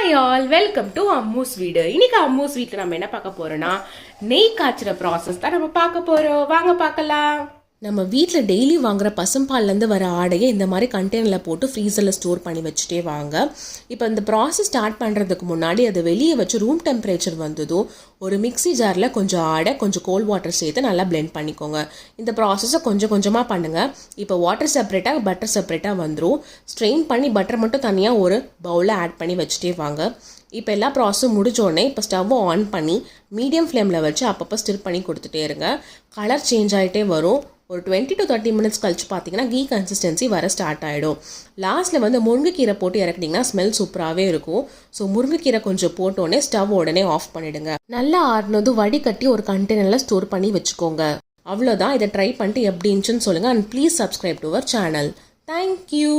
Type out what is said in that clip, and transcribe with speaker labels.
Speaker 1: Hi all, welcome to Ammu's வீடு. இன்னைக்கு அம்மூஸ் வீட்டில் நம்ம என்ன பார்க்க போறோம்னா நெய் காய்ச்சுற ப்ராசஸ் தான் நம்ம பார்க்க போறோம். வாங்க பார்க்கலாம்.
Speaker 2: நம்ம வீட்டில் டெய்லி வாங்குற பசும்பால்லேருந்து வர ஆடையை இந்த மாதிரி கண்டெய்னரில் போட்டு ஃப்ரீசரில் ஸ்டோர் பண்ணி வச்சுட்டே வாங்க. இப்போ இந்த ப்ராசஸ் ஸ்டார்ட் பண்ணுறதுக்கு முன்னாடி அதை வெளியே வச்சு ரூம் டெம்பரேச்சர் வந்ததும் ஒரு மிக்ஸி ஜாரில் கொஞ்சம் ஆடை கொஞ்சம் கோல்ட் வாட்டர் சேர்த்து நல்லா பிளெண்ட் பண்ணிக்கோங்க. இந்த ப்ராசஸை கொஞ்சம் கொஞ்சமாக பண்ணுங்கள். இப்போ வாட்டர் செப்பரேட்டாக பட்டர் செப்பரேட்டாக வந்துடும். ஸ்ட்ரெயின் பண்ணி பட்டர் மட்டும் தனியாக ஒரு பவுலில் ஆட் பண்ணி வச்சுட்டே வாங்க. இப்போ எல்லா ப்ராசஸும் முடிஞ்சோடனே இப்போ ஸ்டவ்வை ஆன் பண்ணி மீடியம் ஃப்ளேமில் வச்சு அப்பப்போ ஸ்டிர் பண்ணி கொடுத்துட்டே இருங்க. கலர் சேஞ்ச் ஆகிட்டே வரும். ஒரு 20 to 30 மினிட்ஸ் கழிச்சு பார்த்தீங்கன்னா கீ கன்சிஸ்டன்சி வர ஸ்டார்ட் ஆகிடும். லாஸ்ட்டில் வந்து முருங்கைக்கீரை போட்டு இறக்குனீங்கன்னா ஸ்மெல் சூப்பராகவே இருக்கும். ஸோ முருங்கைக்கீரை கொஞ்சம் போட்டோடனே ஸ்டவ் உடனே ஆஃப் பண்ணிவிடுங்க. நல்லா ஆறுனதும் வடிகட்டி ஒரு கண்டெய்னரில் ஸ்டோர் பண்ணி வச்சுக்கோங்க. அவ்வளோதான். இதை ட்ரை பண்ணிட்டு எப்படி இருந்துச்சுன்னு சொல்லுங்கள். And please subscribe to our channel. Thank you.